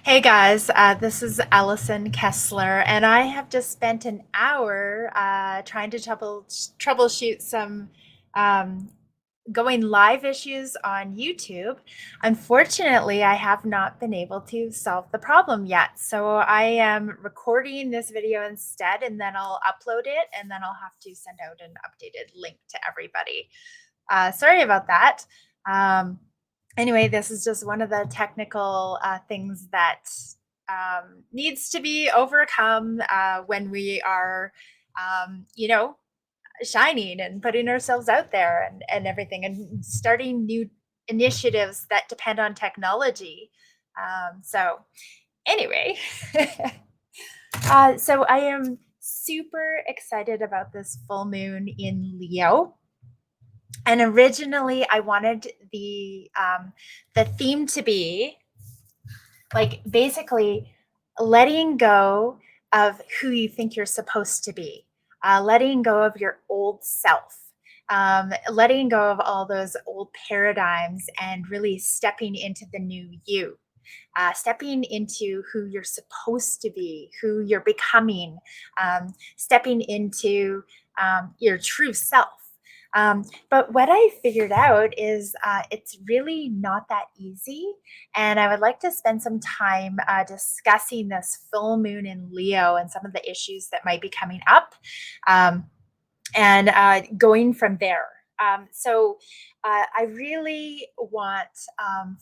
Hey guys, this is Allison Kessler, and I have just spent an hour trying to troubleshoot some um, going live issues on YouTube. Unfortunately, I have not been able to solve the problem yet. So I am recording this video instead, and then I'll upload it, and then I'll have to send out an updated link to everybody. Sorry about that. Um, anyway, this is just one of the technical things that needs to be overcome when we are, shining and putting ourselves out there and everything and starting new initiatives that depend on technology. So, anyway, so I am super excited about this full moon in Leo. And originally, I wanted the theme to be like basically letting go of who you think you're supposed to be, letting go of your old self, letting go of all those old paradigms, and really stepping into the new you. Stepping into who you're supposed to be, who you're becoming, stepping into your true self. But what I figured out is it's really not that easy. And I would like to spend some time discussing this full moon in Leo and some of the issues that might be coming up, um, and going from there. I really want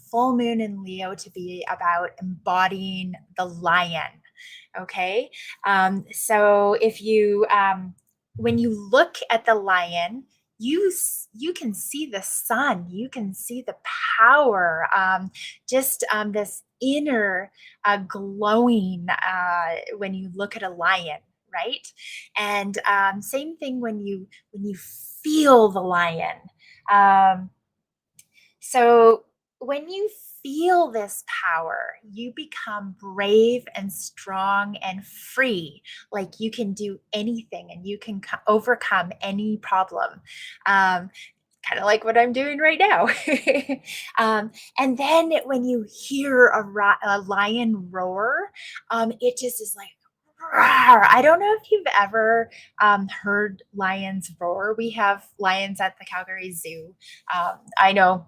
full moon in Leo to be about embodying the lion. Okay. So if you, when you look at the lion, you can see the sun, you can see the power, just this inner glowing when you look at a lion, right? And same thing when you feel the lion. Um, so when you feel this power, you become brave and strong and free. Like you can do anything and you can overcome any problem. Um, kind of like what I'm doing right now. And then when you hear a lion roar, it just is like, "Rawr." I don't know if you've ever heard lions roar. We have lions at the Calgary Zoo. I know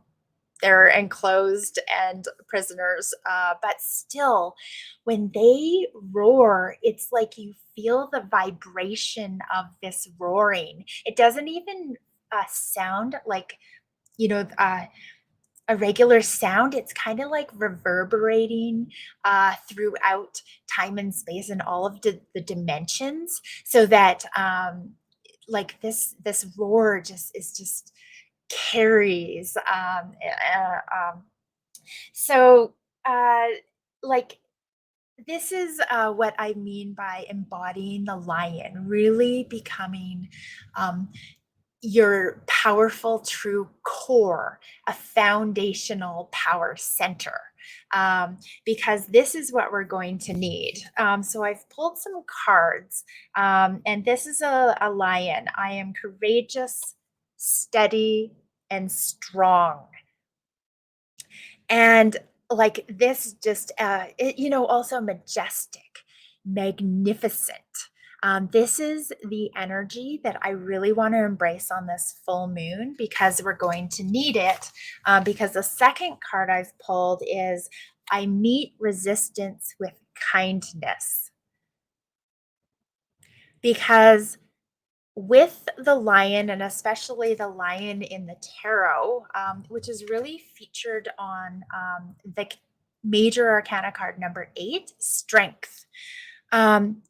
they're enclosed and prisoners, but still, when they roar, it's like you feel the vibration of this roaring. It doesn't even sound like, you know, a regular sound. It's kind of like reverberating throughout time and space and all of the dimensions, so that like this roar just is just carries. So, uh, like, this is what I mean by embodying the lion, really becoming um, your powerful, true core, a foundational power center. Because this is what we're going to need. So I've pulled some cards, and this is a lion. I am courageous, steady, and strong. And like this just also majestic, magnificent. This is the energy that I really want to embrace on this full moon, because we're going to need it. Because the second card I've pulled is I meet resistance with kindness. Because with the lion, and especially the lion in the tarot, which is really featured on the major arcana card number 8, strength. Um,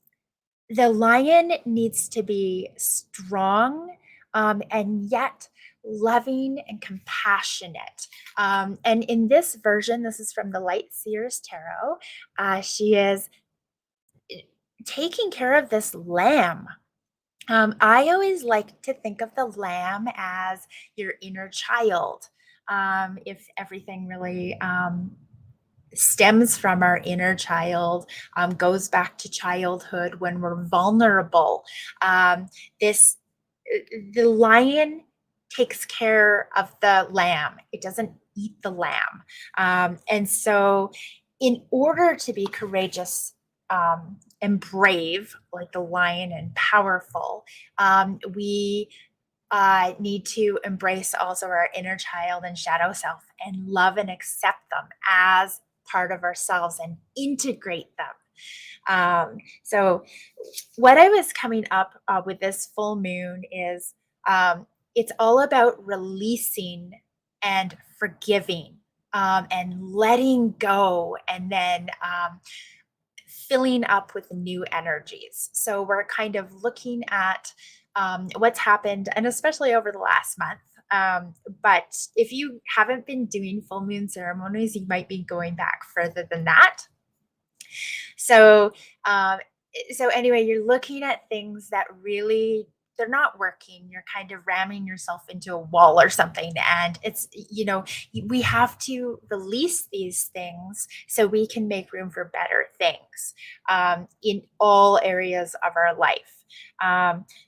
the lion needs to be strong, and yet loving and compassionate. And in this version, this is from the Light Seers Tarot, she is taking care of this lamb. I always like to think of the lamb as your inner child. If everything really stems from our inner child, goes back to childhood when we're vulnerable. This the lion takes care of the lamb. It doesn't eat the lamb. And so, in order to be courageous and brave, like the lion, and powerful, we need to embrace also our inner child and shadow self and love and accept them as part of ourselves and integrate them. So, what I was coming up with this full moon is it's all about releasing and forgiving, and letting go, and then filling up with new energies. So we're kind of looking at what's happened, and especially over the last month. But if you haven't been doing full moon ceremonies, you might be going back further than that. So, um, so anyway, you're looking at things that really they're not working. You're kind of ramming yourself into a wall or something, and it's we have to release these things so we can make room for better things in all areas of our life.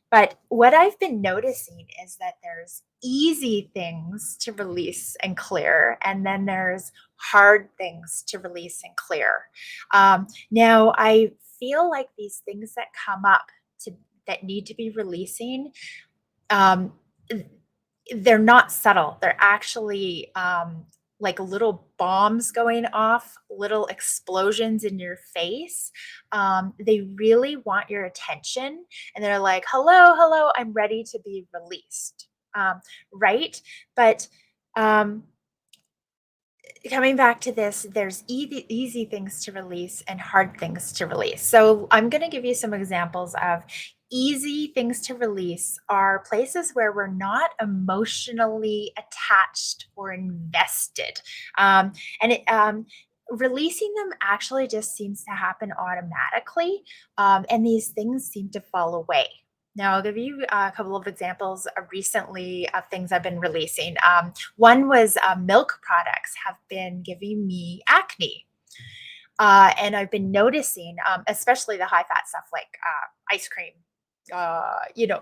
But what I've been noticing is that there's easy things to release and clear, and then there's hard things to release and clear. Now, I feel like these things that come up to that need to be releasing, um, they're not subtle. They're actually like little bombs going off, little explosions in your face. They really want your attention, and they're like, "Hello, hello, I'm ready to be released." Right? But um, coming back to this, there's easy things to release and hard things to release. So I'm going to give you some examples of easy things to release are places where we're not emotionally attached or invested. And releasing them actually just seems to happen automatically. And these things seem to fall away. Now, I'll give you a couple of examples recently of things I've been releasing. One was milk products have been giving me acne. And I've been noticing, especially the high fat stuff like ice cream,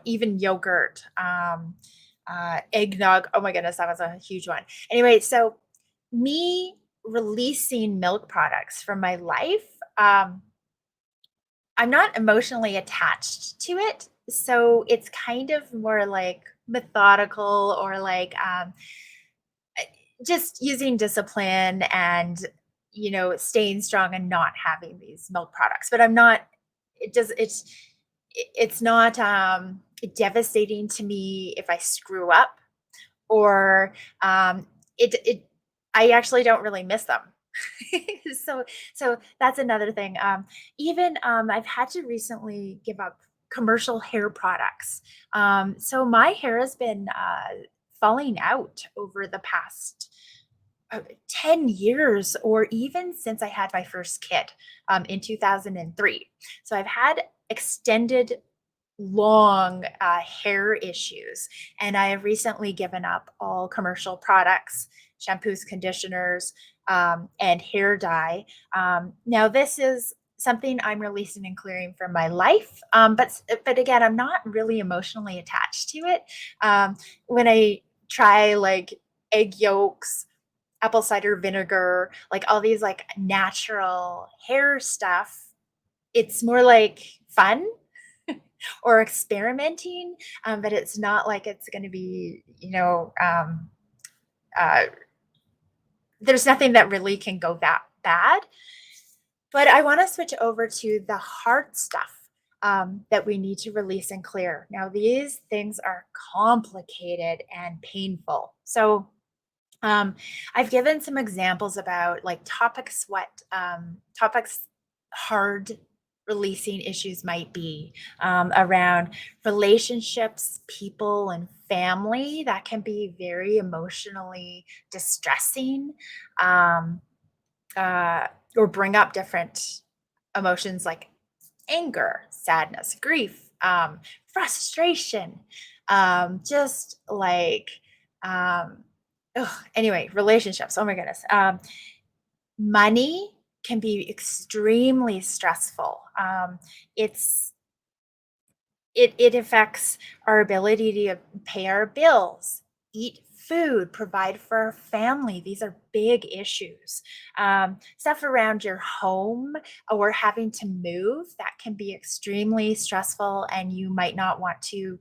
even yogurt, eggnog. Oh my goodness, that was a huge one. Anyway, so me releasing milk products from my life, I'm not emotionally attached to it. So it's kind of more like methodical, or like just using discipline and staying strong and not having these milk products. But I'm not it does it's not devastating to me if I screw up, or it I actually don't really miss them. so so that's another thing. Even I've had to recently give up commercial hair products. So my hair has been falling out over the past 10 years, or even since I had my first kid in 2003. So I've had extended long hair issues, and I have recently given up all commercial products, shampoos, conditioners, and hair dye. Now, this is something I'm releasing and clearing from my life, but again, I'm not really emotionally attached to it. When I try like egg yolks, apple cider vinegar, like all these like natural hair stuff, it's more like fun or experimenting, but it's not like it's going to be, uh, there's nothing that really can go that bad. But I want to switch over to the hard stuff that we need to release and clear. Now, these things are complicated and painful. So, I've given some examples about like topics, what topics hard releasing issues might be around relationships, people, and family. That can be very emotionally distressing, um, uh, or bring up different emotions like anger, sadness, grief, frustration, just like, um, anyway, relationships. Oh my goodness. Money can be extremely stressful. It's it affects our ability to pay our bills, eat food, provide for our family. These are big issues. Stuff around your home or having to move, that can be extremely stressful, and you might not want to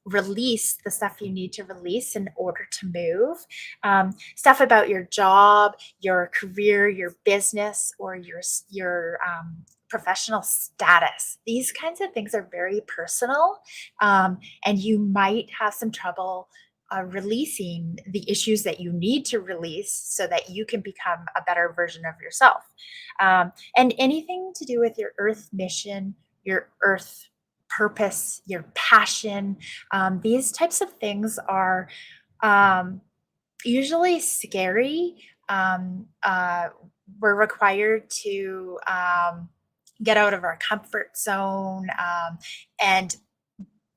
release the stuff you need to release in order to move. Stuff about your job, your career, your business, or your professional status. These kinds of things are very personal, and you might have some trouble releasing the issues that you need to release so that you can become a better version of yourself. And anything to do with your earth mission, your earth purpose, your passion, these types of things are um, usually scary. We're required to get out of our comfort zone, and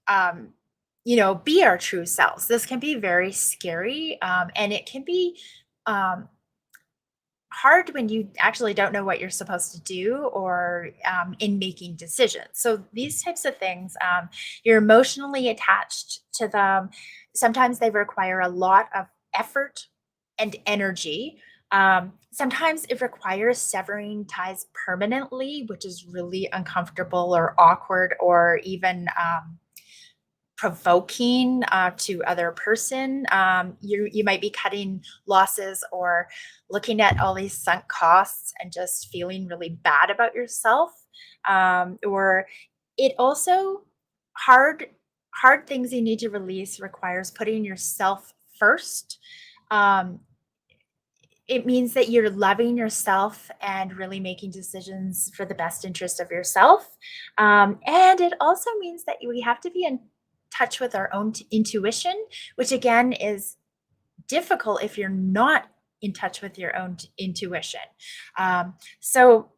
um, be our true selves. This can be very scary, and it can be um, hard when you actually don't know what you're supposed to do, or in making decisions. So these types of things, you're emotionally attached to them. Sometimes they require a lot of effort and energy. Sometimes it requires severing ties permanently, which is really uncomfortable or awkward, or even provoking to other person. You might be cutting losses or looking at all these sunk costs and just feeling really bad about yourself. Or it also hard hard things you need to release requires putting yourself first. Um, it means that you're loving yourself and really making decisions for the best interest of yourself. And it also means that we have to be in touch with our own intuition, which again is difficult if you're not in touch with your own intuition. So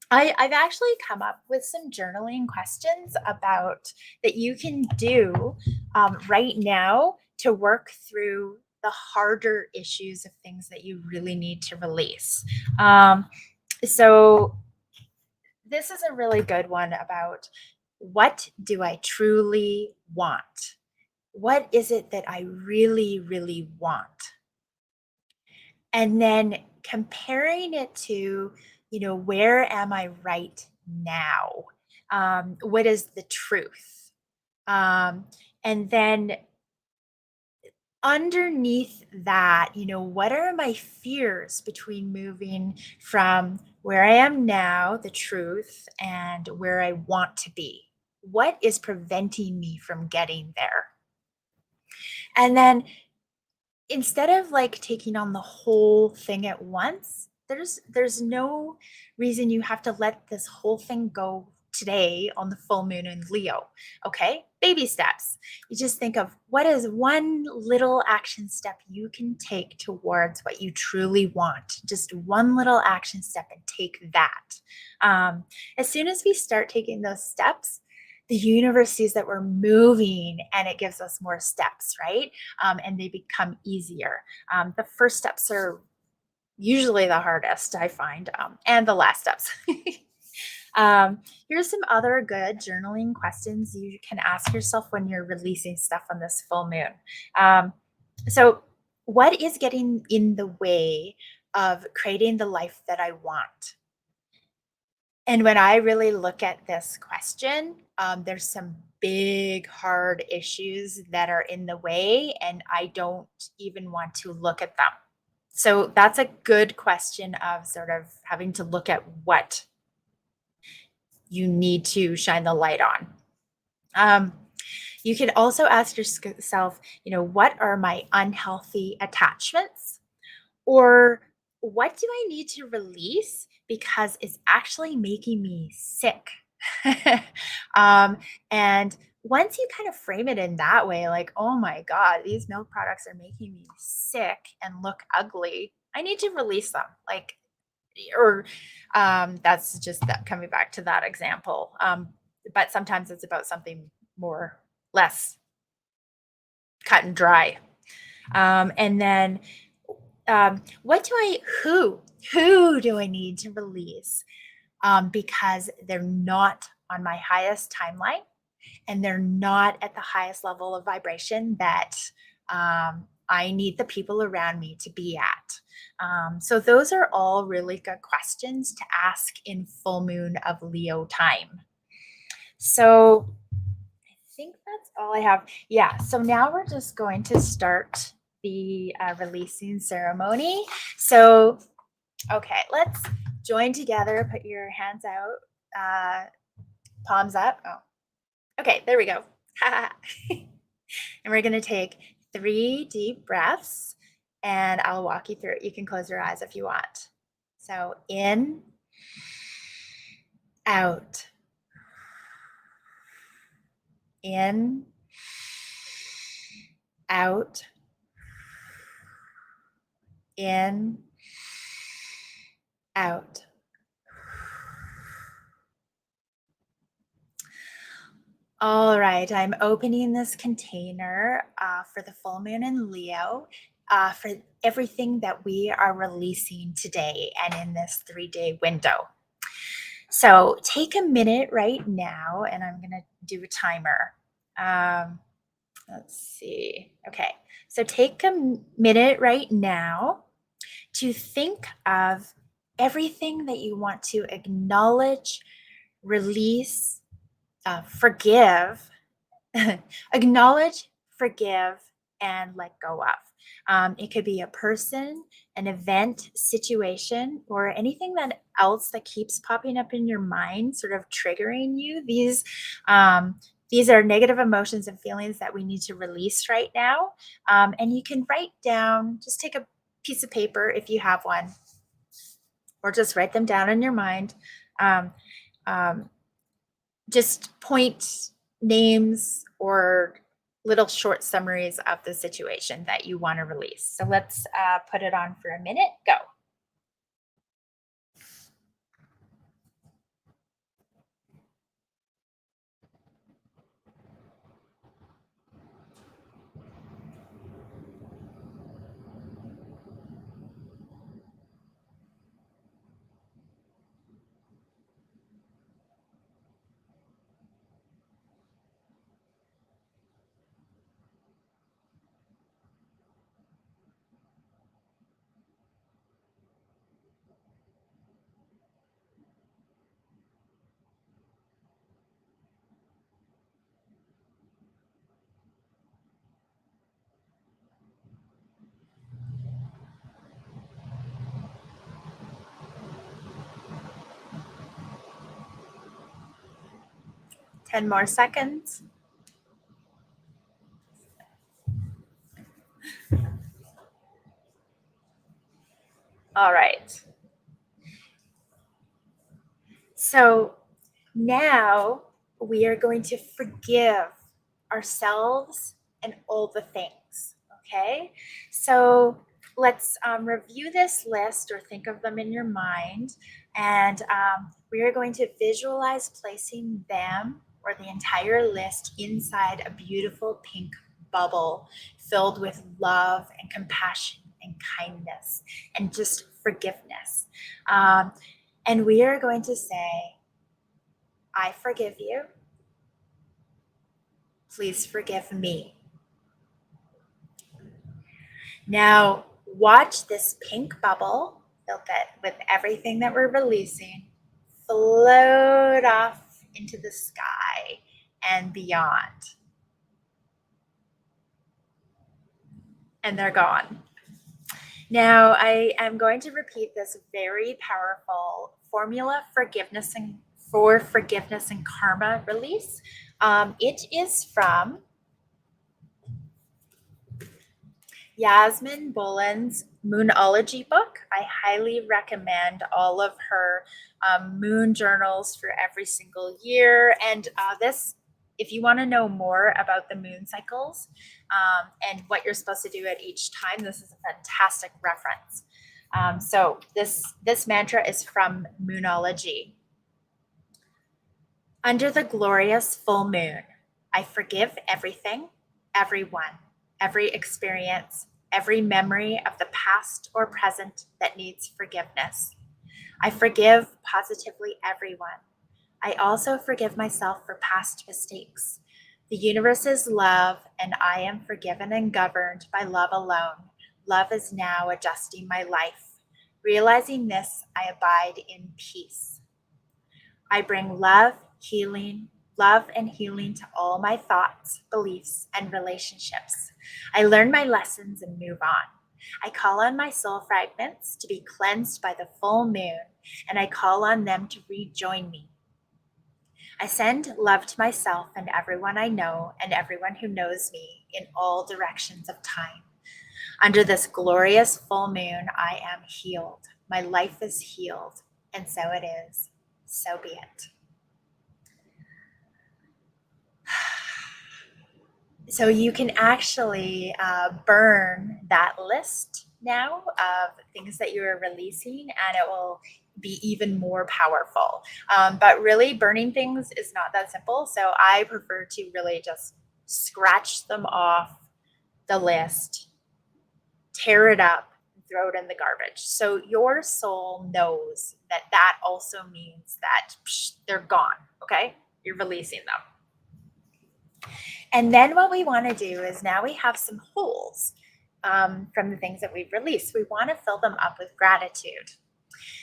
I've actually come up with some journaling questions about that you can do right now to work through the harder issues of things that you really need to release. So this is a really good one about, what do I truly want? What is it that I really, really want? And then comparing it to, where am I right now? What is the truth? Um, and then underneath that, what are my fears between moving from where I am now, the truth, and where I want to be? What is preventing me from getting there? And then instead of like taking on the whole thing at once, there's no reason you have to let this whole thing go today on the full moon in Leo. Okay? Baby steps. You just think of, what is one little action step you can take towards what you truly want. Just one little action step, and take that. As soon as we start taking those steps, the universe sees that we're moving, and it gives us more steps, right? And they become easier. The first steps are usually the hardest, I find, and the last steps. Here's some other good journaling questions you can ask yourself when you're releasing stuff on this full moon. So, what is getting in the way of creating the life that I want? And when I really look at this question, there's some big, hard issues that are in the way, and I don't even want to look at them. So that's a good question of sort of having to look at what you need to shine the light on. You can also ask yourself, what are my unhealthy attachments? Or what do I need to release because it's actually making me sick. um, and once you kind of frame it in that way, like, oh my God, these milk products are making me sick and look ugly, I need to release them. Like, or that's just that coming back to that example. But sometimes it's about something more less cut and dry. And then who do I need to release? Because they're not on my highest timeline and they're not at the highest level of vibration that I need the people around me to be at. So those are all really good questions to ask in full moon of Leo time. So I think that's all I have. Yeah, so now we're just going to start the releasing ceremony. So, okay, let's join together. Put your hands out, palms up. Oh, okay, there we go. And we're going to take 3 deep breaths and I'll walk you through it. You can close your eyes if you want. So in, out, in, out, in, out. All right, I'm opening this container for the full moon in Leo, for everything that we are releasing today and in this 3-day window. So take a minute right now, and I'm going to do a timer. Let's see. Okay, so take a minute right now to think of everything that you want to acknowledge, release, forgive, acknowledge, forgive, and let go of. It could be a person, an event, situation, or anything else that keeps popping up in your mind, sort of triggering you. These are negative emotions and feelings that we need to release right now. And you can write down, just take a piece of paper if you have one, or just write them down in your mind. Just point names or little short summaries of the situation that you want to release. So let's put it on for a minute. Go. Ten more seconds. All right. So now we are going to forgive ourselves and all the things. Okay. So let's review this list or think of them in your mind. And we are going to visualize placing them or the entire list inside a beautiful pink bubble filled with love and compassion and kindness and just forgiveness. And we are going to say, I forgive you. Please forgive me. Now, watch this pink bubble filled with everything that we're releasing float off into the sky and beyond. And they're gone. Now, I am going to repeat this very powerful formula for forgiveness and karma release. It is from Yasmin Boland's Moonology book. I highly recommend all of her moon journals for every single year. And if you want to know more about the moon cycles and what you're supposed to do at each time, this is a fantastic reference. So this mantra is from Moonology. Under the glorious full moon, I forgive everything, everyone, every experience, every memory of the past or present that needs forgiveness. I forgive positively everyone. I also forgive myself for past mistakes. The universe is love, and I am forgiven and governed by love alone. Love is now adjusting my life. Realizing this, I abide in peace. I bring love and healing to all my thoughts, beliefs, and relationships. I learn my lessons and move on. I call on my soul fragments to be cleansed by the full moon, and I call on them to rejoin me. I send love to myself and everyone I know and everyone who knows me in all directions of time. Under this glorious full moon, I am healed. My life is healed, and so it is. So be it. So you can actually burn that list now of things that you're releasing, and it will be even more powerful. But really, burning things is not that simple. So I prefer to really just scratch them off the list, tear it up, throw it in the garbage. So your soul knows that that also means that they're gone. Okay, you're releasing them. And then what we want to do is now we have some holes from the things that we've released. We want to fill them up with gratitude.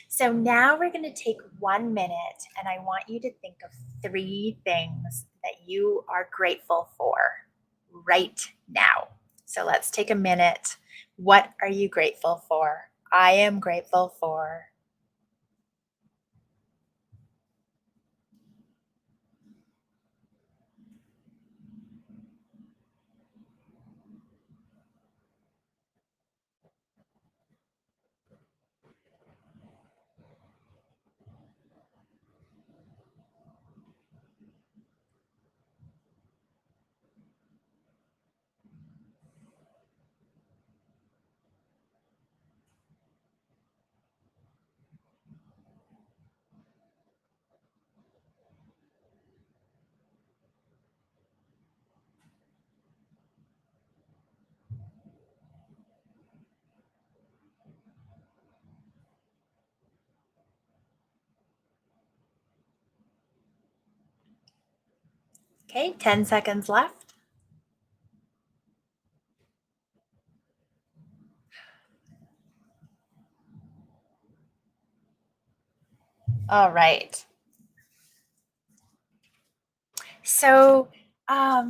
So now we're going to take 1 minute, and I want you to think of 3 things that you are grateful for right now. So let's take a minute. What are you grateful for? I am grateful for. Okay, 10 seconds left. All right. So I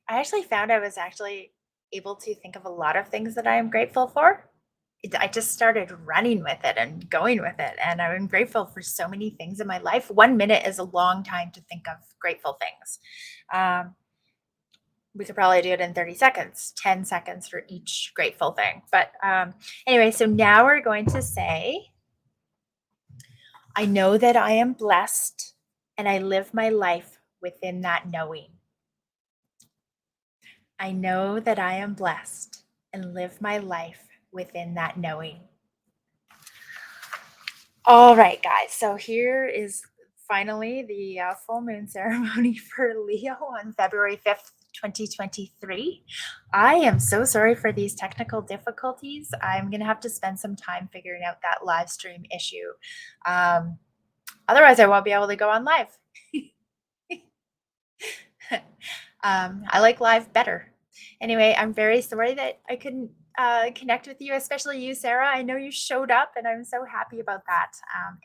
actually found I was actually able to think of a lot of things that I am grateful for. I just started running with it and going with it. And I'm grateful for so many things in my life. 1 minute is a long time to think of grateful things. We could probably do it in 30 seconds, 10 seconds for each grateful thing. But anyway, so now we're going to say, I know that I am blessed and I live my life within that knowing. I know that I am blessed and live my life within that knowing. All right, guys. So here is finally the full moon ceremony for Leo on February 5th, 2023. I am so sorry for these technical difficulties. I'm going to have to spend some time figuring out that live stream issue. Otherwise, I won't be able to go on live. I like live better. Anyway, I'm very sorry that I couldn't connect with you, especially you, Sarah. I know you showed up, and I'm so happy about that.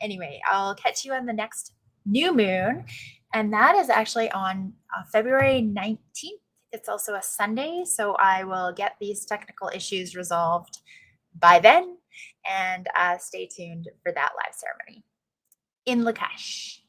Anyway, I'll catch you on the next new moon, and that is actually on February 19th. It's also a Sunday, so I will get these technical issues resolved by then, and stay tuned for that live ceremony in Lak'ech.